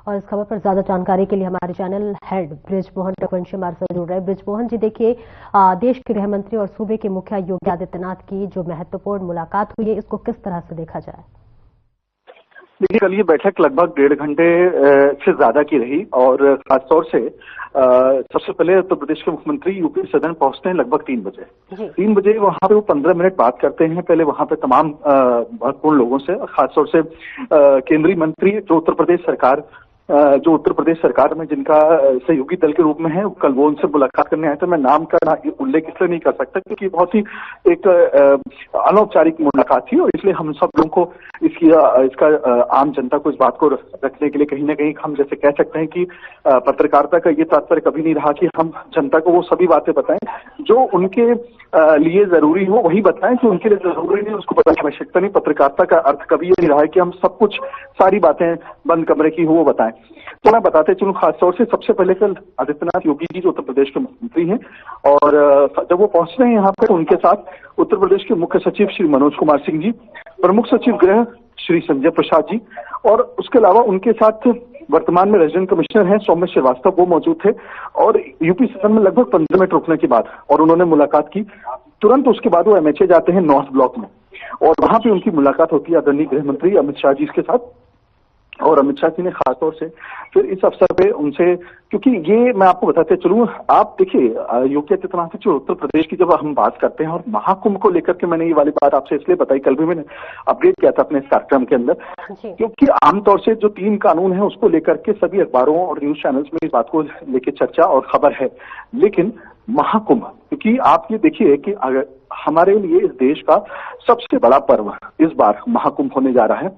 और इस खबर पर ज्यादा जानकारी के लिए हमारे चैनल हेड बृजमोहन रघुवंशी हमारे साथ जुड़ रहे हैं। बृजमोहन जी, देखिए देश के गृह मंत्री और सूबे के मुखिया योगी आदित्यनाथ की जो महत्वपूर्ण मुलाकात हुई है, इसको किस तरह से देखा जाए? देखिए, कल ये बैठक लगभग 1.5 घंटे से ज्यादा की रही और खासतौर से सबसे पहले उत्तर प्रदेश के मुख्यमंत्री यूपी सदन पहुंचते हैं लगभग 3 बजे। 3 बजे वहां पे वो 15 मिनट बात करते हैं पहले वहां पे तमाम महत्वपूर्ण लोगों से, खासतौर से केंद्रीय मंत्री जो उत्तर प्रदेश सरकार में जिनका सहयोगी दल के रूप में है, कल वो उनसे मुलाकात करने आए थे। मैं नाम का उल्लेख इसलिए नहीं कर सकता क्योंकि बहुत ही एक अनौपचारिक मुलाकात थी और इसलिए हम सब लोगों को इसका आम जनता को इस बात को रखने के लिए कहीं ना कहीं हम जैसे कह सकते हैं कि पत्रकारिता का ये तात्पर्य कभी नहीं रहा कि हम जनता को वो सभी बातें बताएं जो उनके लिए जरूरी हो, वही बताएं जो उनके लिए जरूरी नहीं उसको बताने की आवश्यकता नहीं। पत्रकारिता का अर्थ कभी ये नहीं रहा है कि हम सब कुछ सारी बातें बंद कमरे की हो वो बताएं। तो मैं बताते चलूं, खासतौर से सबसे पहले कल आदित्यनाथ योगी जी जो उत्तर प्रदेश के मुख्यमंत्री हैं और जब वो पहुंच रहे हैं यहाँ पर, उनके साथ उत्तर प्रदेश के मुख्य सचिव श्री मनोज कुमार सिंह जी, प्रमुख सचिव गृह श्री संजय प्रसाद जी और उसके अलावा उनके साथ वर्तमान में रेजिडेंट कमिश्नर हैं सौम्य श्रीवास्तव, वो मौजूद थे। और यूपी सदन में लगभग 15 मिनट रुकने के बाद और उन्होंने मुलाकात की। तुरंत उसके बाद वो एमएचए जाते हैं नॉर्थ ब्लॉक में और वहां पे उनकी मुलाकात होती है आदरणीय गृह मंत्री अमित शाह जी के साथ। और अमित शाह जी ने खासतौर से फिर इस अवसर पे उनसे, क्योंकि ये मैं आपको बताते चलूं, आप देखिए योगी आदित्यनाथ जो उत्तर प्रदेश की जब हम बात करते हैं और महाकुंभ को लेकर के मैंने ये वाली बात आपसे इसलिए बताई, कल भी मैंने अपडेट किया था अपने इस कार्यक्रम के अंदर, क्योंकि आमतौर से जो 3 कानून है उसको लेकर के सभी अखबारों और न्यूज चैनल्स में इस बात को लेकर चर्चा और खबर है, लेकिन महाकुंभ, क्योंकि आप ये देखिए कि अगर हमारे लिए इस देश का सबसे बड़ा पर्व इस बार महाकुंभ होने जा रहा है।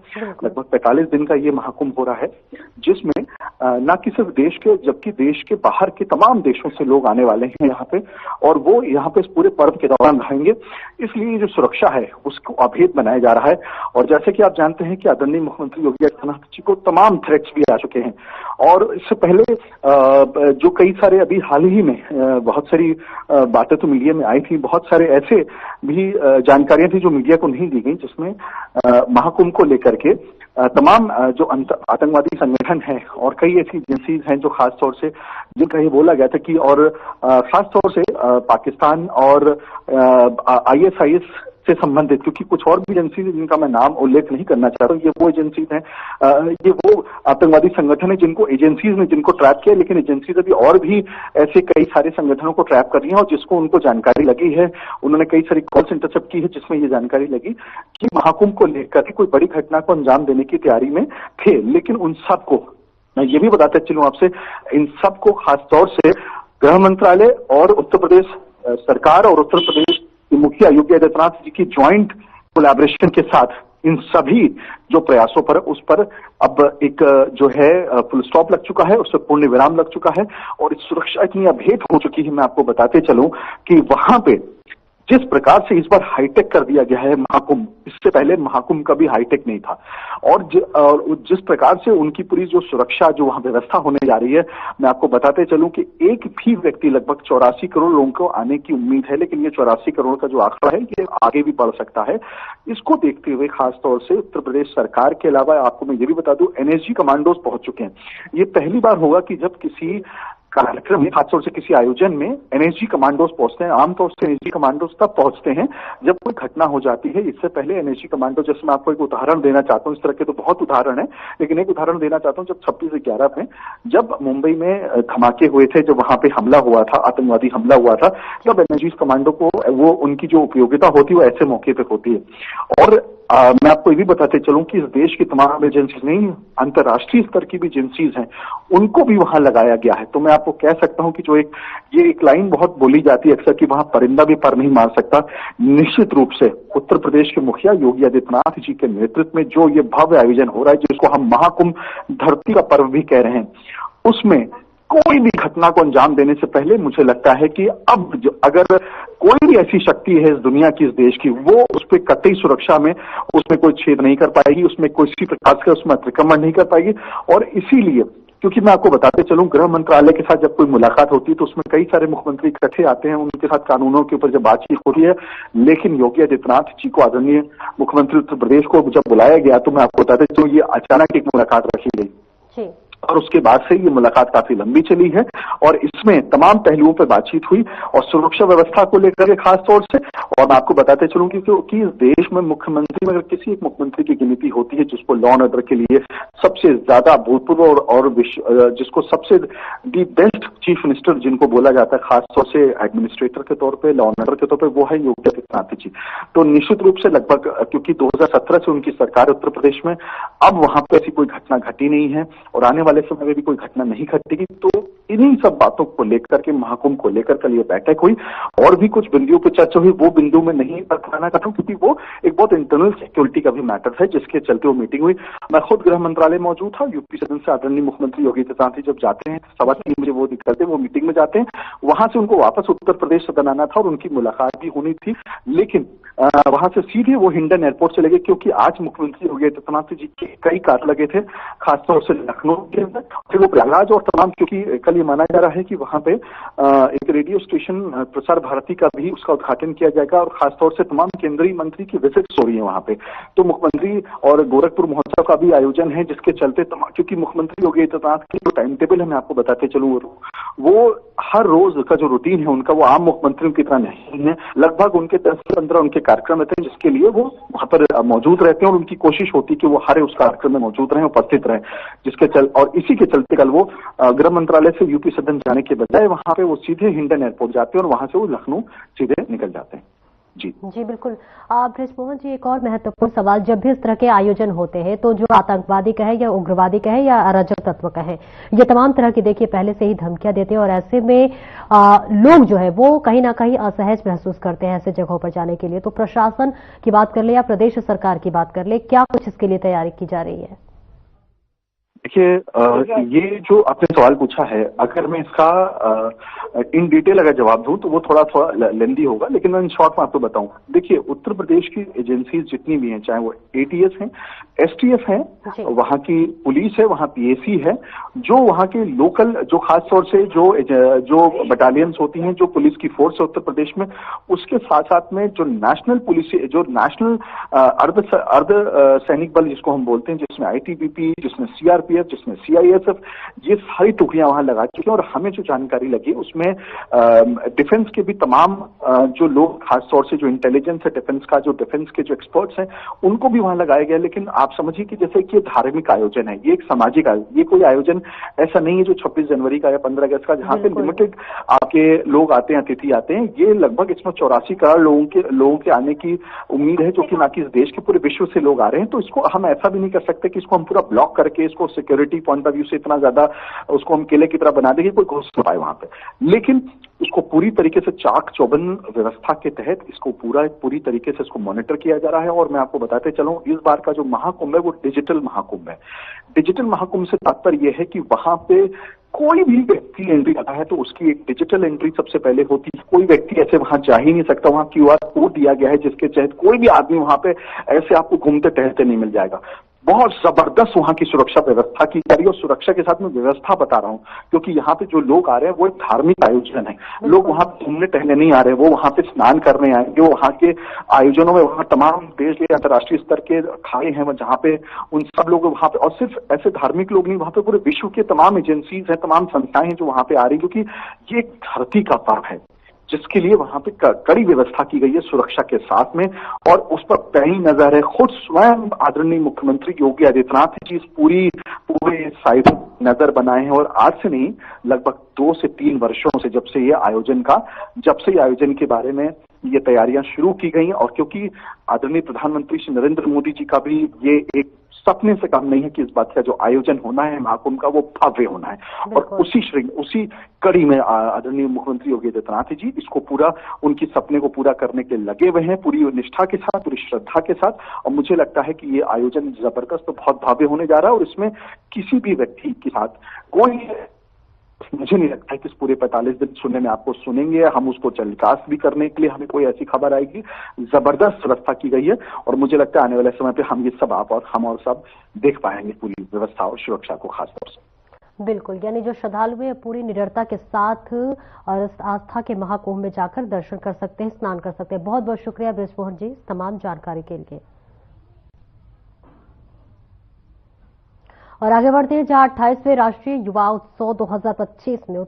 लगभग 45 दिन का ये महाकुंभ हो रहा है जिसमें न कि सिर्फ देश के जबकि देश के बाहर के तमाम देशों से लोग आने वाले हैं यहाँ पे और वो यहाँ पे इस पूरे पर्व के दौरान रहेंगे। इसलिए जो सुरक्षा है उसको अभेद बनाया जा रहा है। और जैसे कि आप जानते हैं कि आदरणीय मुख्यमंत्री योगी आदित्यनाथ जी को तमाम थ्रेट्स भी आ चुके हैं और इससे पहले जो कई सारे अभी हाल ही में बहुत सारी बातें तो मीडिया में आई थी, बहुत सारे ऐसे भी जानकारियां थी जो मीडिया को नहीं दी गई, जिसमें महाकुंभ को लेकर के तमाम जो आतंकवादी संगठन है और कई ऐसी एजेंसीज हैं जो खासतौर से जिनका ये बोला गया था कि और खासतौर से पाकिस्तान और ISIS से संबंधित, क्योंकि कुछ और भी एजेंसीज जिनका मैं नाम उल्लेख नहीं करना चाहता हूँ, ये वो एजेंसीज हैं, ये वो आतंकवादी संगठन है जिनको एजेंसीज ने जिनको ट्रैप किया, लेकिन एजेंसीज अभी और भी ऐसे कई सारे संगठनों को ट्रैप कर रही हैं और जिसको उनको जानकारी लगी है, उन्होंने कई सारी कॉल्स इंटरसेप्ट की है जिसमें ये जानकारी लगी कि महाकुंभ को लेकर कोई बड़ी घटना को अंजाम देने की तैयारी में थे। लेकिन उन सबको मैं ये भी बताता चलूं आपसे, इन सबको खासतौर से गृह मंत्रालय और उत्तर प्रदेश सरकार और उत्तर प्रदेश मुखिया योगी आदित्यनाथ जी की ज्वाइंट कोलैबोरेशन के साथ इन सभी जो प्रयासों पर उस पर अब एक जो है फुल स्टॉप लग चुका है, उस पर पूर्ण विराम लग चुका है और इस सुरक्षा इतनी अभेद हो चुकी है। मैं आपको बताते चलूं कि वहां पे जिस प्रकार से इस बार हाईटेक कर दिया गया है महाकुंभ, इससे पहले महाकुंभ कभी हाईटेक नहीं था और जिस प्रकार से उनकी पूरी जो सुरक्षा जो वहां व्यवस्था होने जा रही है, मैं आपको बताते चलूं कि एक भी व्यक्ति, लगभग 84 करोड़ लोगों को आने की उम्मीद है, लेकिन ये 84 करोड़ का जो आंकड़ा है ये आगे भी बढ़ सकता है। इसको देखते हुए खासतौर से उत्तर प्रदेश सरकार के अलावा आपको मैं ये भी बता दूं, NSG कमांडोज पहुंच चुके हैं। ये पहली बार होगा कि जब किसी कार्यक्रम में, खासतौर से किसी आयोजन में NSG कमांडोज पहुंचते हैं। आमतौर से NSG कमांडोज तब पहुंचते हैं जब कोई घटना हो जाती है। इससे पहले NSG कमांडो, जैसे मैं आपको एक उदाहरण देना चाहता हूं, इस तरह के तो बहुत उदाहरण है, लेकिन एक उदाहरण देना चाहता हूं। जब 26/11 में जब मुंबई में धमाके हुए थे, जब वहां पे हमला हुआ था, आतंकवादी हमला हुआ था, तब NSG कमांडो को वो उनकी जो उपयोगिता होती है वो ऐसे मौके पे होती है। और मैं आपको ये भी बताते चलूं कि इस देश की तमाम एजेंसीज नहीं, अंतर्राष्ट्रीय स्तर की भी एजेंसीज हैं, उनको भी वहां लगाया गया है। तो मैं आपको कह सकता हूं कि जो ये एक लाइन बहुत बोली जाती है अक्सर कि वहां परिंदा भी पर नहीं मार सकता। निश्चित रूप से उत्तर प्रदेश के मुखिया योगी आदित्यनाथ जी के नेतृत्व में जो ये भव्य आयोजन हो रहा है, जिसको हम महाकुंभ धरती का पर्व भी कह रहे हैं, उसमें कोई भी घटना को अंजाम देने से पहले मुझे लगता है कि अब अगर कोई भी ऐसी शक्ति है इस दुनिया की, इस देश की, वो उस पर कतई सुरक्षा में उसमें कोई छेद नहीं कर पाएगी, उसमें किसी प्रकार से उसमें अतिक्रमण नहीं कर पाएगी। और इसीलिए, क्योंकि मैं आपको बताते चलूं, गृह मंत्रालय के साथ जब कोई मुलाकात होती है तो उसमें कई सारे मुख्यमंत्री इकट्ठे आते हैं, उनके साथ कानूनों के ऊपर जब बातचीत होती है, लेकिन योगी आदित्यनाथ जी को, आदरणीय मुख्यमंत्री उत्तर प्रदेश को जब बुलाया गया, तो मैं आपको बताते चलूं ये अचानक एक मुलाकात रखी गई और उसके बाद से ये मुलाकात काफी लंबी चली है और इसमें तमाम पहलुओं पर बातचीत हुई और सुरक्षा व्यवस्था को लेकर के खास तौर से। और मैं आपको बताते चलूं कि इस देश में मुख्यमंत्री में अगर किसी एक मुख्यमंत्री की गिनती होती है जिसको लॉ एंड ऑर्डर के लिए सबसे ज्यादा भूतपूर्व और जिसको सबसे दी बेस्ट चीफ मिनिस्टर जिनको बोला जाता है खासतौर से एडमिनिस्ट्रेटर के तौर पे, लॉ एंड ऑर्डर के तौर पे, वो है योगी आदित्यनाथ जी। तो निश्चित रूप से लगभग क्योंकि 2017 से उनकी सरकार उत्तर प्रदेश में, अब वहां पे ऐसी कोई घटना घटी नहीं है और आने वाले समय में भी कोई घटना नहीं घटेगी। तो इन्हीं सब बातों को लेकर के, महाकुंभ को लेकर कल ये बैठक हुई और भी कुछ बिंदुओं पर चर्चा हुई। वो बिंदु में नहीं बताना चाहता हूं क्योंकि वो एक बहुत इंटरनल सिक्योरिटी का भी मैटर है जिसके चलते वो मीटिंग हुई। मैं खुद गृह मंत्रालय मौजूद था। यूपी सदन से आदरणीय मुख्यमंत्री योगी आदित्यनाथ जी जब जाते हैं 3:15 बजे वो निकलते, वो मीटिंग में जाते हैं, वहां से उनको वापस उत्तर प्रदेश सदन आना था और उनकी मुलाकात भी होनी थी, लेकिन वहां से सीधे वो हिंडन एयरपोर्ट चले गए क्योंकि आज मुख्यमंत्री योगी आदित्यनाथ जी के कई कार्य लगे थे खासतौर से लखनऊ के अंदर, फिर वो प्रयागराज और तमाम, क्योंकि कल ये माना जा रहा है कि वहां पे एक रेडियो स्टेशन प्रसार भारती का भी उसका उद्घाटन किया जाएगा और खासतौर से तमाम केंद्रीय मंत्री की विजिट्स हो रही है वहां पे। तो मुख्यमंत्री और गोरखपुर महोत्सव का भी आयोजन है जिसके चलते क्योंकि मुख्यमंत्री योगी आदित्यनाथ की जो टाइम टेबल है मैं आपको बताते चलूं, वो हर रोज का जो रूटीन है उनका वो आम मुख्यमंत्रियों की तरह नहीं है। लगभग उनके 10 से 15 उनके कार्यक्रम रहते हैं जिसके लिए वो वहां पर मौजूद रहते हैं और उनकी कोशिश होती है कि वो हर उस कार्यक्रम में मौजूद रहें, उपस्थित रहें, और इसी के चलते कल वो गृह मंत्रालय से यूपी सदन जाने के बजाय वहां पे वो सीधे हिंडन एयरपोर्ट जाते हैं और वहां से वो लखनऊ सीधे निकल जाते हैं। जी बिल्कुल। बृजमोहन जी, एक और महत्वपूर्ण सवाल, जब भी इस तरह के आयोजन होते हैं तो जो आतंकवादी कहे या उग्रवादी कहे या अराजक तत्व कहे, ये तमाम तरह की देखिए पहले से ही धमकियां देते हैं और ऐसे में लोग जो है वो कहीं ना कहीं असहज महसूस करते हैं ऐसे जगहों पर जाने के लिए। तो प्रशासन की बात कर ले या प्रदेश सरकार की बात कर ले, क्या कुछ इसके लिए तैयारी की जा रही है? देखिए, ये जो आपने सवाल पूछा है, अगर मैं इसका इन डिटेल अगर जवाब दूं तो वो थोड़ा लेंदी होगा, लेकिन मैं इन शॉर्ट में आपको बताऊं। देखिए, उत्तर प्रदेश की एजेंसीज जितनी भी हैं, चाहे वो एटीएस हैं, एसटीएफ हैं, वहां की पुलिस है, वहां पीएसी है, जो वहां के लोकल, जो खासतौर से जो बटालियंस होती हैं, जो पुलिस की फोर्स है उत्तर प्रदेश में, उसके साथ साथ में जो नेशनल पुलिस, जो नेशनल अर्ध सैनिक बल जिसको हम बोलते हैं, जिसमें आईटीबीपी, जिसमें सीआरपीएफ, जिसमें सीआईएसएफ, ये सारी टुकड़ियां वहां लगा चुकी हैं। और हमें जो जानकारी लगी उसमें डिफेंस के भी तमाम जो लोग, खासतौर से जो इंटेलिजेंस है डिफेंस का, जो डिफेंस के जो एक्सपर्ट्स हैं, उनको भी वहां लगाया गया। लेकिन आप समझिए कि जैसे कि धार्मिक आयोजन है, ये एक सामाजिक आयोजन, ये कोई आयोजन ऐसा नहीं है जो 26 जनवरी का या 15 अगस्त का, जहां पे लिमिटेड आपके लोग आते हैं, अतिथि आते हैं। ये लगभग इसमें 84 करोड़ लोगों के आने की उम्मीद है, जो कि ना कि इस देश के, पूरे विश्व से लोग आ रहे हैं। तो इसको हम ऐसा भी नहीं कर सकते कि इसको हम पूरा ब्लॉक करके, इसको सिक्योरिटी पॉइंट ऑफ व्यू से इतना ज्यादा उसको हम किले की तरह बना देंगे, कोई घुस नहीं पाए वहां पे। लेकिन इसको पूरी तरीके से चाक चौबंद व्यवस्था के तहत इसको पूरी तरीके से इसको मॉनिटर किया जा रहा है। और मैं आपको बताते चलूं, इस बार का जो महाकुंभ है वो डिजिटल महाकुंभ है। डिजिटल महाकुंभ से तात्पर्य यह है कि वहां पे कोई भी व्यक्ति एंट्री आता है तो उसकी एक डिजिटल एंट्री सबसे पहले होती है। कोई व्यक्ति ऐसे वहां जा ही नहीं सकता, वहां क्यूआर कोड दिया गया है जिसके तहत कोई भी आदमी वहां पे ऐसे आपको घूमते टहलते नहीं मिल जाएगा। बहुत जबरदस्त वहां की सुरक्षा व्यवस्था की जा रही है और सुरक्षा के साथ में व्यवस्था बता रहा हूं क्योंकि यहाँ पे जो लोग आ रहे हैं वो एक धार्मिक आयोजन है। लोग वहां पे घूमने टहलने नहीं आ रहे, वो वहां पे स्नान करने आएंगे। वहां के आयोजनों में वहां तमाम देश के अंतर्राष्ट्रीय स्तर के खाए हैं जहां पे उन सब लोग वहां पे, और सिर्फ ऐसे धार्मिक लोग नहीं, वहां पे पूरे विश्व के तमाम एजेंसीज हैं, तमाम संस्थाएं हैं जो वहां पे आ रही, क्योंकि ये एक धरती का पर्व है जिसके लिए वहां पे कड़ी व्यवस्था की गई है सुरक्षा के साथ में। और उस पर पैनी नजर है खुद स्वयं आदरणीय मुख्यमंत्री योगी आदित्यनाथ जी, इस पूरे साइड नजर बनाए हैं। और आज से नहीं, लगभग 2 से 3 वर्षों से, जब से ये आयोजन के बारे में ये तैयारियां शुरू की गई, और क्योंकि आदरणीय प्रधानमंत्री श्री नरेंद्र मोदी जी का भी ये एक सपने से कम नहीं है कि इस बात का जो आयोजन होना है महाकुंभ का वो भव्य होना है। और उसी कड़ी में आदरणीय मुख्यमंत्री योगी आदित्यनाथ जी इसको पूरा, उनकी सपने को पूरा करने के लगे हुए हैं, पूरी निष्ठा के साथ, पूरी श्रद्धा के साथ। और मुझे लगता है कि ये आयोजन जबरदस्त, बहुत भव्य होने जा रहा है और इसमें किसी भी व्यक्ति के साथ मुझे नहीं लगता है कि इस पूरे 45 दिन सुनने में आपको सुनेंगे, हम उसको टेलीकास्ट भी करने के लिए हमें कोई ऐसी खबर आएगी। जबरदस्त व्यवस्था की गई है और मुझे लगता है आने वाले समय पे हम ये सब हम और सब देख पाएंगे, पूरी व्यवस्था और सुरक्षा को खासतौर से। बिल्कुल, यानी जो श्रद्धालु है पूरी निडरता के साथ और आस्था के महाकुंभ में जाकर दर्शन कर सकते हैं, स्नान कर सकते हैं। बहुत बहुत शुक्रिया बृजमोहन जी तमाम जानकारी के लिए। और आगे बढ़ते हैं जहां 28वें राष्ट्रीय युवा उत्सव 2025 में